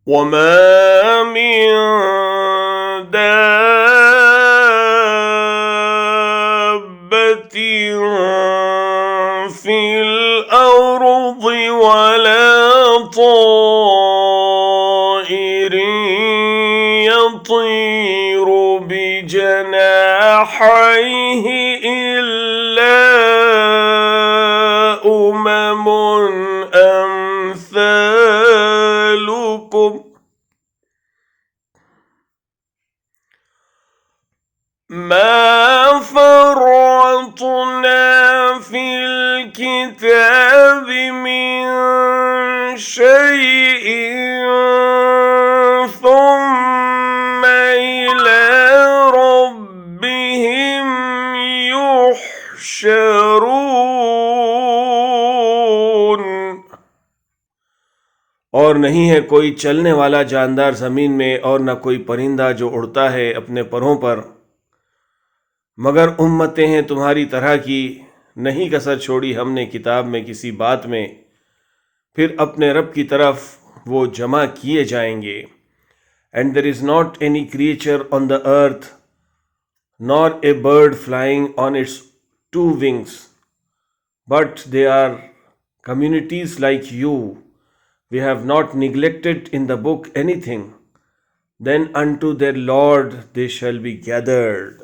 وما من دابة في الأرض ولا طائر يطير بجناحيه إلا أمم أمثالكم ما فرطنا في الكتاب من شيء ثم إلى ربهم يحشرون। और नहीं है कोई चलने वाला जानदार ज़मीन में और न कोई परिंदा जो उड़ता है अपने परों पर, मगर उम्मतें हैं तुम्हारी तरह की, नहीं कसर छोड़ी हमने किताब में किसी बात में, फिर अपने रब की तरफ वो जमा किए जाएंगे। And there is not any creature on the earth nor a bird flying on its two wings but they are communities like you. We have not neglected in the book anything. Then unto their Lord they shall be gathered.